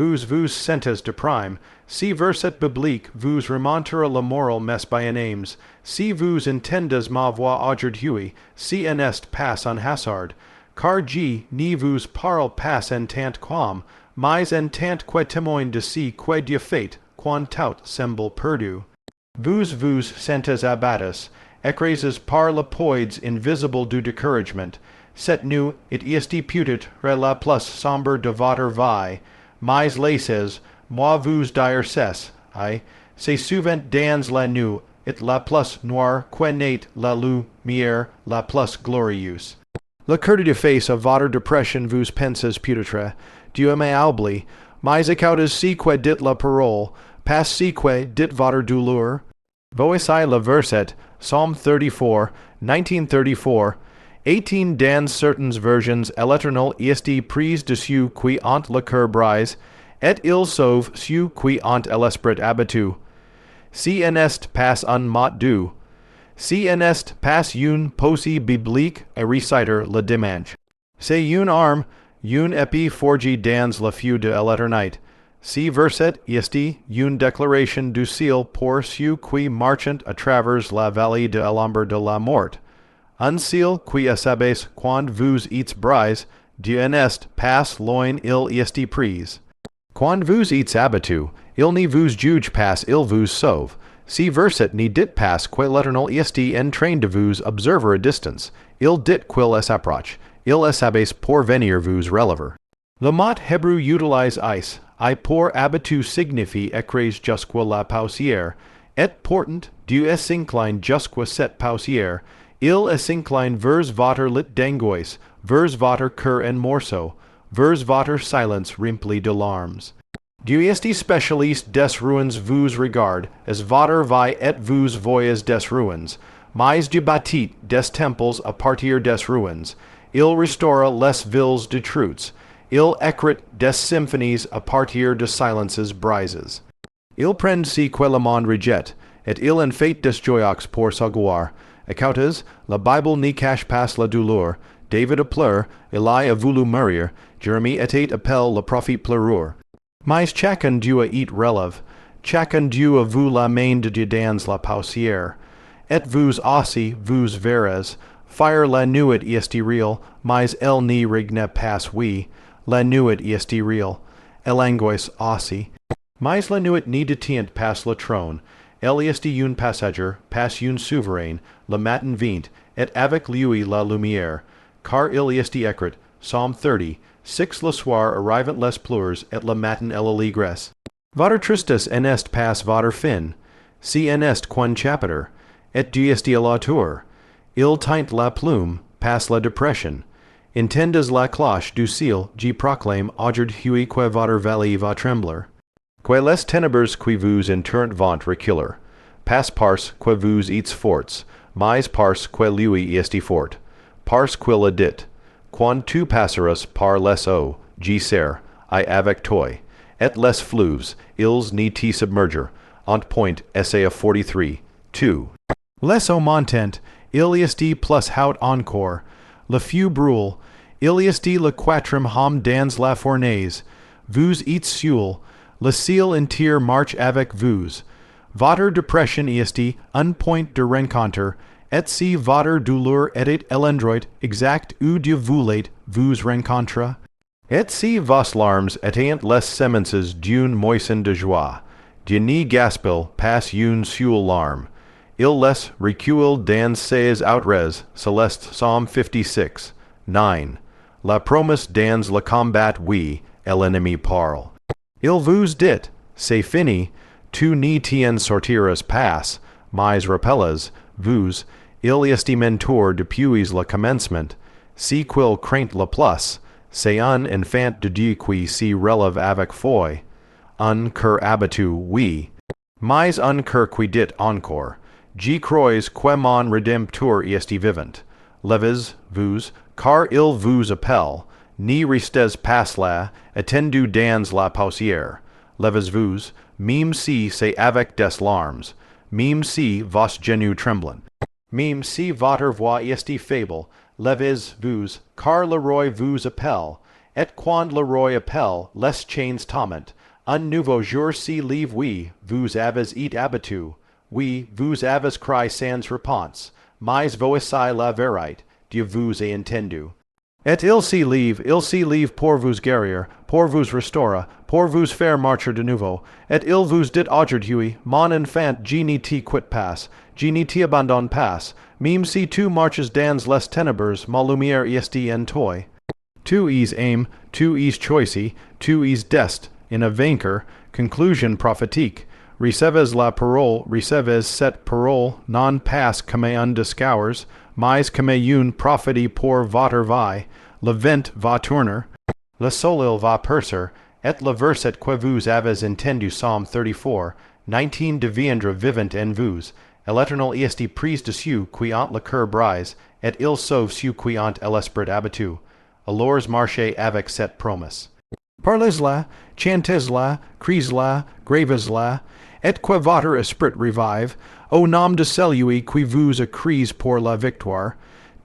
vous sentez de prime, si verset biblique vous remontera la moral mes bien aimes, si vous entendez ma voix aujourd'hui, si en est pas en hasard, car je ni vous parle pas en tant qu'homme, mais en tant que témoin de si que Dieu fait, quand tout semble perdu. Vous sentez abattus, écrasés par la poids invisible du découragement, cette nu it est putit re la plus sombre de votre vie, mais laissez, moi vous dire cesse, c'est souvent dans la nuit, it la plus noire que n'est la lumière la plus glorieuse. Le cœur de face of votre dépression vous penses peut-être, Dieu m'a oublié, mais écoutez si que dit la parole, pas si que dit votre douleur. Voici le verset, Psalm 34, 1934, 18 dans certaines versions, l'Éternel est prise de ceux qui ont le cœur brise, et il sauve ceux qui ont l'esprit abattu. Si en est pas un mot doux, si en est pas une poésie biblique à reciter le dimanche. C'est une arme, une épée forgée dans le feu de l'éternité. Si verset est une déclaration du ciel pour ceux qui marchent à travers la vallée de l'ombre de la mort. Un ciel qui sabes quand vous êtes brise, Dieu en est pas loin il est prise. Quand vous êtes abattu, il ne vous juge pas, il vous sauve. Si verset ne dit pas que l'éternel est en train de vous observer à distance, il dit qu'il s'approche, il sabes pour venir vous relever. Le mot hébreu utilise ice, pour abattu signifie écrase jusque la pausière, et pourtant Dieu s'incline jusque cette pausière, il s'incline vers votre lit d'angoisse, vers votre cœur en morceaux, vers votre silence rempli de larmes. Dieu est spécialiste des ruines vous regarde, as votre vie et vous voyez des ruines, mais Dieu bâtit des temples à partir des ruines, il restaure les villes de truths, il écrit des symphonies à partir de silences brises. Il prend si que le monde rejette, et il en fait des joyaux pour sa gloire. Écoutez, la Bible n'y cache pas la douleur, David a pleuré, Élie a voulu mourir, Jérémie était appelé le prophète pleureur. Mais chacun Dieu a it relève, chacun Dieu a vu la main de Dieu dans la pausière. Et vous aussi, vous verrez, fire la nuit est real, mais elle n'y regne pas oui, la nuit est real, elle angoisse aussi. Mais la nuit n'y détient pas le trône, elle est un passager, pas un souverain, le matin vint, et avec lui la lumière, car il est écrit, Psalm 30, 6 le soir arrivent les pleurs, et le matin elle allégresse. Votre tristesse en est pas votre fin, si en est qu'un chapitre, et Dieu est l'auteur. Il teint la plume, pas la dépression. Entendez la cloche du ciel, je proclame aujourd'hui que votre vallée va trembler. Que les ténèbres qui vous entourent vont reculer, pas parce que vous êtes forts, mais parce que lui est fort, parce qu'il a dit, quand tu passeras par les eaux, j'y serai, avec toi, et les fleuves, ils n'y te submerger. En point Essai 43, 2. Les eaux montent, il est plus haut encore, le feu brûle, il est le quatrième homme dans la fournaise, vous êtes seul, le ciel entier marche avec vous. Votre dépression est un point de rencontre, et si votre douleur était l'endroit exact où Dieu voulait vous rencontrer, et si vos larmes étaient les semences d'une moisson de joie, Dieu n'y gaspille pas une seule larme. Il les recule dans ses outres célestes. Psalm 56, 9. La promesse dans le combat oui, l'ennemi parle. Il vous dit, c'est fini, tu n'y t'en sortiras pas, mais rappelez, vous, il est mentor depuis le commencement, si qu'il craint le plus, c'est un enfant de Dieu qui s'y relève avec foi, un cœur abattu, oui, mais un cœur qui dit encore, je crois que mon Rédempteur est vivant. Levez, vous, car il vous appelle, n'y restez pas là, attendez dans la pausière. Levez-vous, même si c'est avec des larmes, même si vos genoux tremblent, même si votre voix est faible, levez-vous, car le roi vous appelle, et quand le roi appelle, les chains toment, un nouveau jour si lève, oui, vous avez et abattu, oui, vous avez cry sans réponse, mais voici la vérité, Dieu vous a entendu. Et il s'y lève pour vous guérir, pour vous restaurer, pour vous faire marcher de nouveau, et il vous dit aujourd'hui, mon enfant, je ne t'y quitte pas, je ne t'y abandonne pas, même si tu marches dans les ténèbres, ma lumière est en toi. Tu es âme, tu es choisi, tu es dest, in a vainqueur, conclusion prophétique. Recevez la parole, recevez cette parole, non pas comme un discours, mais comme une prophétie pour votre vie. Le vent va tourner, le soleil va percer, et le verset que vous avez entendu Psalm 34, 19 deviendra vivant en vous. L'Éternel est prise de ceux qui ont le cœur brise, et il sauve ceux qui ont l'esprit abattu. Alors marchez avec cette promesse. Parlez-la, chantez-la, criez-la, gravez-la, et que votre esprit revive, au nom de celui qui vous a crise pour la victoire.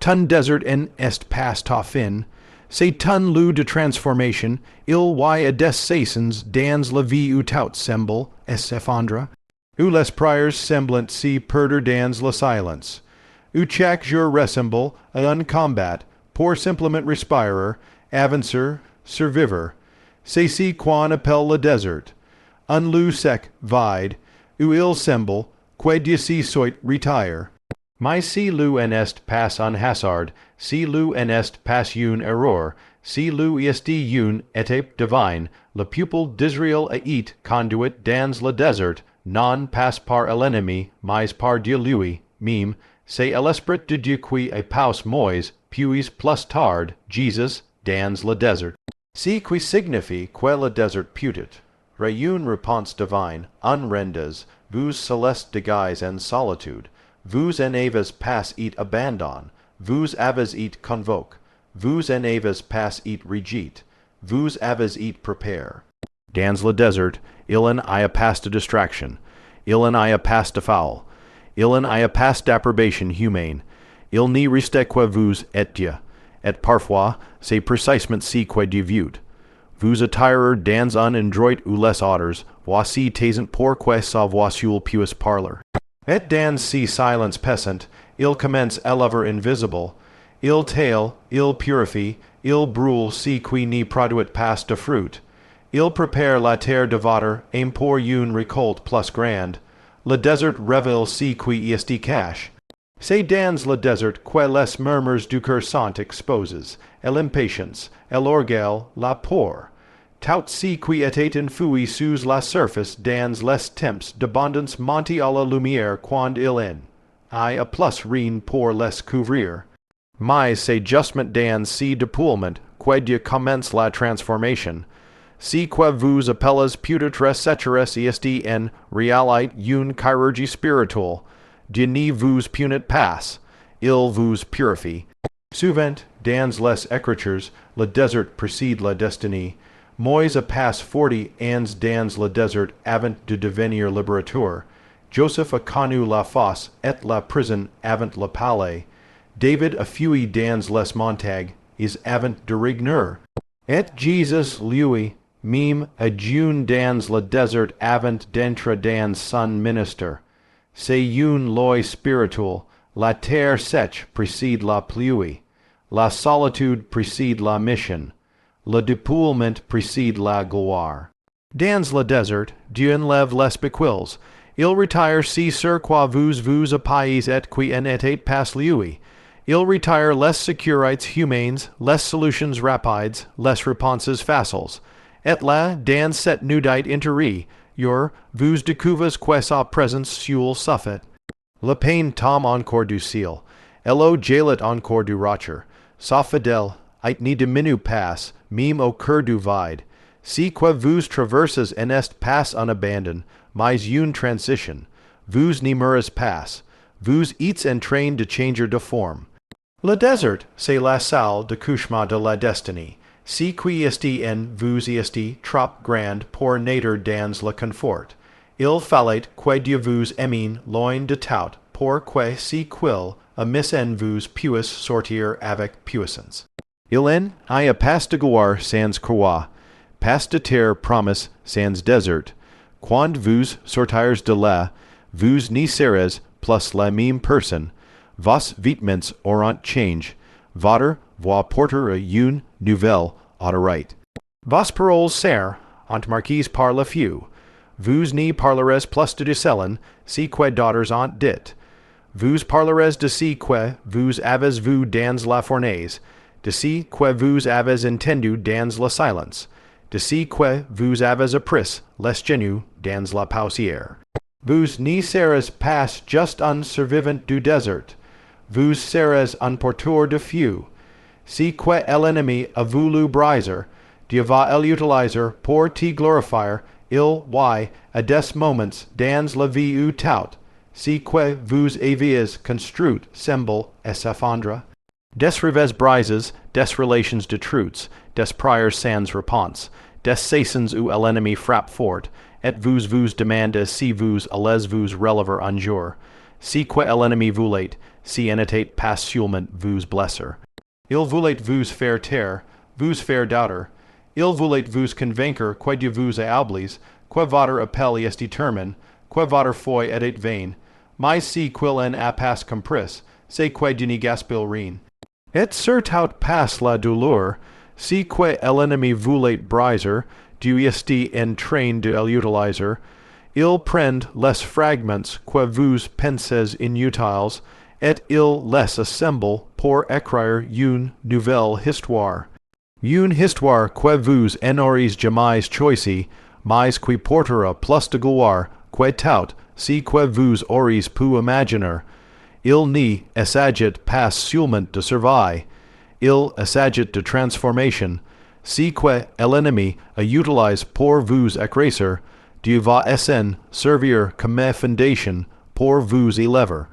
Ton désert en est pas ta fin. C'est ton lieu de transformation, il y a des saisons dans la vie où tout semble et s'effondre, où les prières semblent si perdre dans le silence, où chaque jour ressemble à un combat, pour simplement respirer, avancer, survivre. C'est si qu'on appelle le désert, un lieu sec, vide, où il semble que Dieu soit retire. Mais si lieu en est pas un hasard, si lieu en est pas une erreur, si lieu est une étape divine, le peuple d'Israël a été conduit dans le désert, non pas par l'ennemi, mais par Dieu lui, même, c'est l'esprit de Dieu qui a paus mois, puis plus tard, Jesus, dans le désert. Si qui signifie que le désert putit, une réponse divine, un rendes, vous céleste dégais en solitude, vous en avez pas et abandon, vous avez et convoque, vous en avez pas et rejette, vous avez et prepare. Dans le désert, il en a pas de distraction, il en a pas de foul, il en a pas d'approbation humaine, il n'y reste que vous et Dieu, et parfois, c'est précisément si que Dieu veut. Vous attirer dans un endroit ou les autres, voici taisant pourquoi sa voix puisse parler. Et dans si silence pesant, il commence à l'œuvre invisible, il tale, il purifie, il brûle si qui n'y produit pas de fruit, il prépare la terre de votre âme pour une récolte plus grande, le désert révèle si qui est caché. C'est dans le désert que les murmures du cœur sont exposés, et l'impatience, et l'orgueil, la peur. Tout si qui était enfui sous la surface dans les temps d'abondance monte à la lumière quand il en a plus rien pour les couvrir. Mais c'est justement dans si dépouillement que Dieu commence la transformation. Si que vous appelez peut-être ceteres est en réalité une chirurgie spirituelle, Dieu n'y vous punit pas, il vous purifie. Souvent, dans les Écritures, le désert précède la destinée. Moïse a passé 40 ans dans le désert avant de devenir libérateur. Joseph a connu la fosse et la prison avant le palais. David a fui dans les montagnes avant de régner. Et Jésus, lui, même a jeûné dans le désert avant d'entrer dans son ministère. C'est une loi spirituelle. La terre sèche précède la pluie. La solitude précède la mission. Le dépouillement précède la gloire. Dans le désert, Dieu enlève les béquilles. Il retire si sur quoi vous appuyez et qui en était pas lui. Il retire les sécurités humaines, les solutions rapides, les réponses faciles. Et là, dans cette nudité intérieure, vous découvrez que sa présence sur suffit. Le pain tombe encore du ciel. L'eau gèle encore du rocher. Sa fidèle, et n'y diminue pas, même au cœur du vide. Si que vous traversez en est pas un abandon, mais une transition. Vous n'y mourrez pas. Vous êtes en train de changer de forme. Le désert, c'est la salle de couchement de la destinée. Si qui est en vous est trop grand pour naître dans le confort. Il fallait que Dieu vous aime loin de tout, pour que si qu'il a mis en vous puisse sortir avec puissance. Il en a pas de gloire sans croix, pas de terre promise sans desert. Quand vous sortirez de là, vous n'y serez plus la même personne. Vos vêtements auront change. Votre vous apportera une nouvelle autorité. Vos paroles seront marquises par le feu. Vous n'y parlerez plus de cela, si que daughters ont dit. Vous parlerez de si que vous avez vu dans la fournaise, de si que vous avez entendu dans le silence, de si que vous avez appris les genoux dans la poussière. Vous n'y serez pas juste un survivant du désert, vous serez un porteur de feu. Si que l'ennemi a voulu briser, Dieu va l'utiliser pour te glorifier, il y a des moments dans la vie où tout, si que vous aviez construit semble s'effondre. Des revers brises, des relations de truths, des prières sans réponse, des saisons où l'ennemi frappe fort, et vous demandez si vous allez vous relever un jour. Si que l'ennemi voulait, si en était pas seulement vous blesser. Il voulait vous faire taire, vous faire doubter. Il voulait vous convaincre que Dieu vous a oublié, que votre appel est déterminé, que votre foi est vaine. Mais si qu'il en a pas compris, c'est que Dieu n'y gaspille rien. Et surtout pas la douleur, si que l'ennemi voulait briser, Dieu est en train de l'utiliser. Il prend les fragments que vous pensez inutiles, et il les assemble pour écrire une nouvelle histoire. Une histoire que vous n'aurez jamais choisie, mais qui portera plus de gloire que tout ce que vous aurez pu imaginer. Il n'y s'agit pas seulement de survie, il s'agit de transformation. Si que l'ennemi a utilisé pour vous écraser, Dieu va s'en servir comme fondation pour vous élever.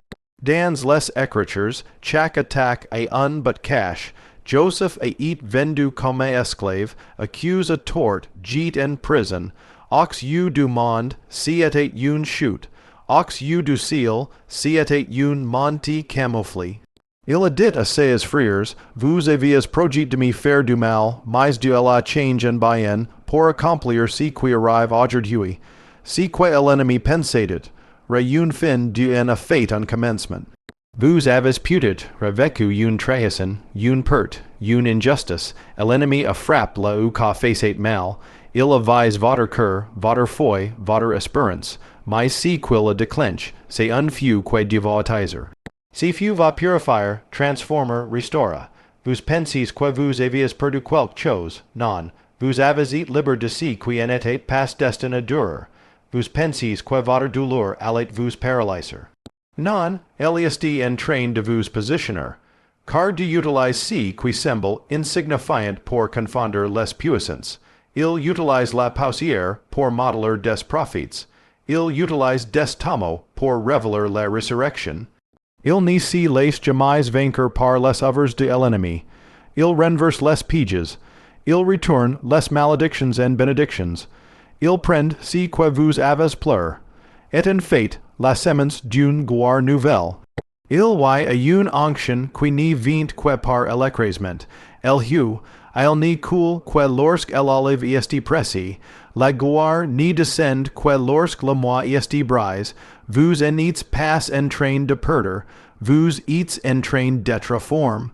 Dans les Écritures, chaque attaque est un but cache. Joseph a été vendu comme esclave, accusé à tort, gît en prison. Aux yeux du monde, si était une chute. Aux yeux du ciel, si était une montée camouflée. Il a dit à ses frères, vous aviez projet de me faire du mal, mais Dieu a change en bien, pour accomplir ce qui arrive aujourd'hui. Si que l'ennemi pensait, une fin Dieu en a fait un commencement. Vous avez peut-être vécu une trahison, une perte, une injustice. L'ennemi a frappé là où qu'a fait mal. Il avise votre cœur, votre foi, votre espérance. Mais si qu'il a déclenché, c'est un feu que Dieu va attiser. Si feu va purifier, transformer, restaurer. Vous pensez que vous aviez perdu quelque chose? Non. Vous avez été libre de ce qui n'était pas destiné à durer. Vous pensez que votre douleur allait vous paralyser. Non, elle est en train de vous positionner. Car Dieu utilise ce qui semble insignifiant pour confondre les puissants. Il utilise la poussière pour modeler des prophètes. Il utilise des tombeaux pour révéler la résurrection. Il n'y se laisse jamais vaincre par les œuvres de l'ennemi. Il renverse les pièges. Il retourne les malédictions en bénédictions. Il prend ce que vous avez pleuré. Et en fait, la semence d'une gloire nouvelle. Il y a une onction qui ne vient que par l'écrasement. El Hugh, il n'y coule que lorsque l'olive est pressée. La gloire n'y descend que lorsque le mois est brise. Vous en êtes pas en train de perdre. Vous êtes en train d'être forme.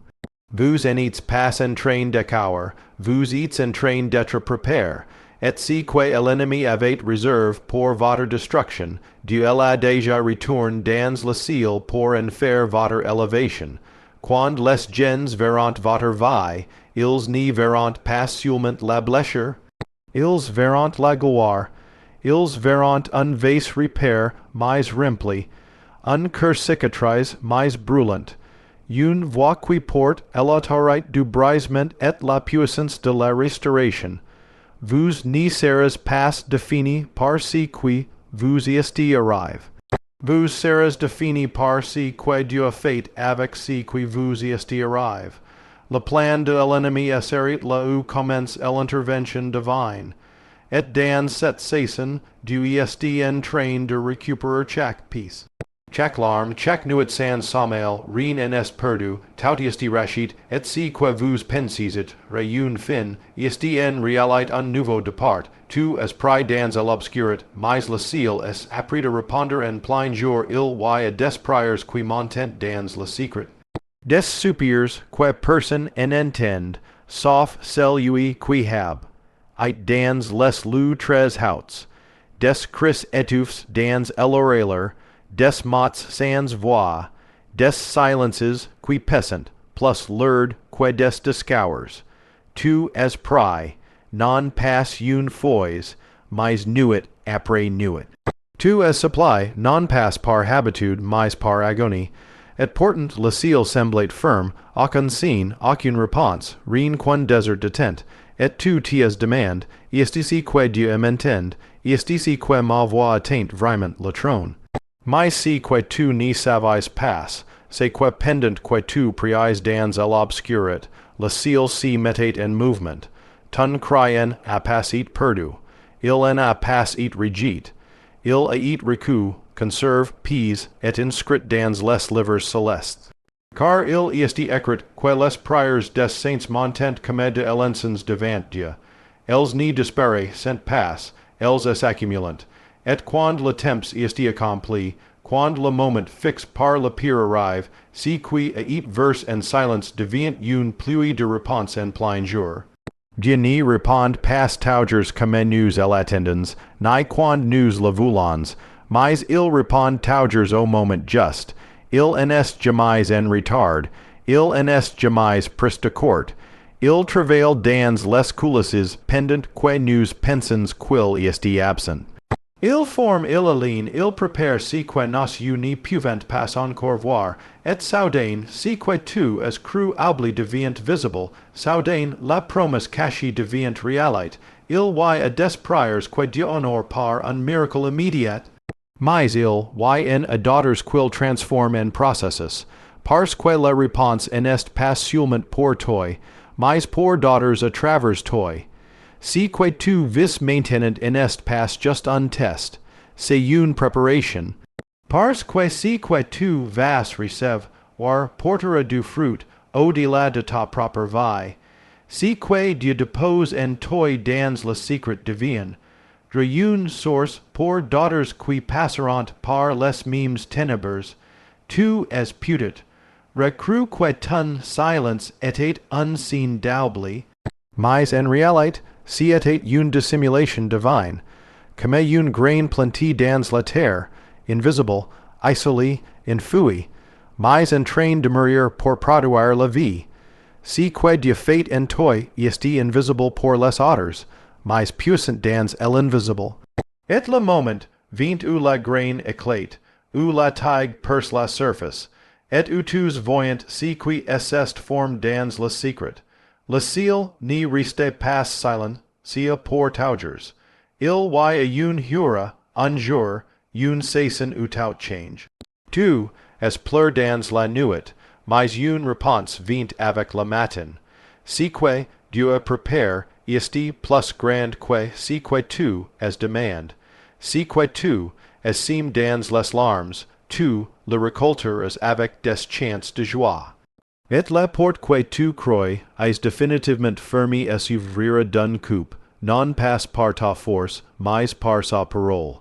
Vous en êtes pas en train de caur. Vous êtes en train d'être préparé. Et ce que l'ennemi avait réservé pour votre destruction, Dieu a déjà retourné dans le ciel pour en faire votre élévation. Quand les gens verront votre vie, ils n'y verront pas seulement la blessure, ils verront la gloire, ils verront un vase repair mais rempli, un cœur cicatrice mais brûlant, une voix qui porte l'autorité du brisement et la puissance de la restauration. Vous n'y serez pas défini par ce qui vous est arrive. Vous serez défini par ce que Dieu a fait avec ce qui vous est arrive. Le plan de l'ennemi s'arrête là où commence l'intervention divine. Et dans cette saison, Dieu est en train de récupérer chaque piece. chaque larme, chaque nuit sans sommeil, rien en est perdu, tout est rachit, et si que vous pensisit, réun fin, est en réalité un nouveau départ, tout as pris dans l'obscurit, mais le ciel est appris de répondre en plein jour il y a des prières qui montent dans le secret. Des soupirs que personne n'entend, sauf celui qui hab, et dans les lou tres houts, des cris étouffes dans l'oreiller, des mots sans voix, des silences qui pessent, plus l'urd que des discours. Tout as pris, non pas une fois, mais nuit après nuit. Tout as supply, non pas par habitude, mais par agonie. Et pourtant le ciel semblait ferme, aucun signe, aucune réponse, rien qu'un désert d'attente. Et tout ties demande, est ici que Dieu m'entend, est ici que ma voix atteint vraiment le trône. Mais si que tu n'y savais pas, c'est que pendant que tu priais dans l'obscurit, le ciel s'y mettait en mouvement. Ton crayen a pas it perdu, il en a pas it regit, il a it recu, conserve, pise, et inscrit dans les livres célestes. Car il est écrit que les prières des saints montent comme de l'encens devant Dieu. Elles n'y disparaissent pas, elles s'accumulent. Et quand le temps est accompli, quand le moment fixe par le pire arrive, si qui a it verse en silence devient une pluie de réponse en plein jour. Dieu n'y répond pas toujours comme nous l'attendons, ni quand nous le voulons, mais il répond toujours au moment juste. Il en est jamais en retard, il en est jamais preste court. Il travaille dans les coulisses pendant que nous pensons qu'il est absent. Il forme, il aligne, il prépare si que nos unis pouvant pas encore voir, et soudain, si que tout as cru oubli devient visible, soudain la promesse cachée devient réalité. Il y a des prières que Dieu honore par un miracle immédiat. Mais il y en a d'autres qu'il transforme en processus, parce que la réponse n'est pas seulement pour toi, mais pour d'autres à travers toi. Si que tu vis maintenant n'est pas juste un test, c'est une préparation. Parce que si que tu vas recevoir portera du fruit au-delà de ta propre vie. Si que Dieu dépose en toi dans le secret divin, de une source pour d'autres qui passeront par les mêmes ténèbres, tu es putit, recrus que ton silence était unseen doubly, mais en réalité, si était une dissimulation divine, comme une grain planté dans la terre, invisible, isolé, enfoui, mais en train de mourir pour produire la vie. Si que Dieu fait en toi est invisible pour les autres, mais puissant dans l'invisible. Et le moment vint où la graine éclate, où la tige perce la surface, et où tous voyant si qui est forme dans le secret. Le ciel n'y restait pas silent, si pour toujours. Il y a une heure, un jour, une saison ou tout change. Tu, as pleur dans la nuit, mais une réponse vint avec le matin. Si que Dieu a prépare, est plus grand que si que tu as demande. Si que tu, as sim dans les larmes, tu le récolteras avec des chants de joie. Et la porte que tu crois est définitivement fermée et s'ouvrira d'un coup, non pas par ta force, mais par sa parole.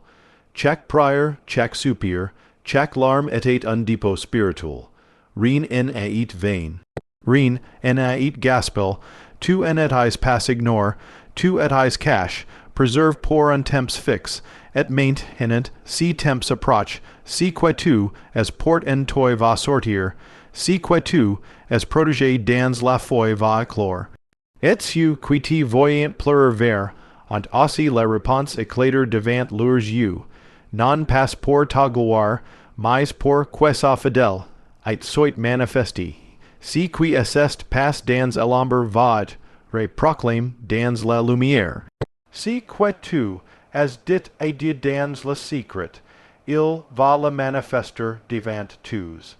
Chaque prière, chaque soupir, chaque larme était un dépôt spirituel. Rien en est vain. Rien en est gaspillé. Tu en es pas ignore, tu es cache, preserve pour un temps fixe, et maintenant, si temps approche, si que tu, as porte en toi va sortir, si que tu, as protégé dans la foi va éclore. Et ceux qui te voyant pleurer vers, ont aussi la réponse éclater devant leurs yeux, non pas pour ta gloire, mais pour que sa fidèle, et soit manifesté. Si qui est pas dans l'ombre va proclame dans la lumière. Si que tu as dit à Dieu dans le secret, il va le manifester devant tous.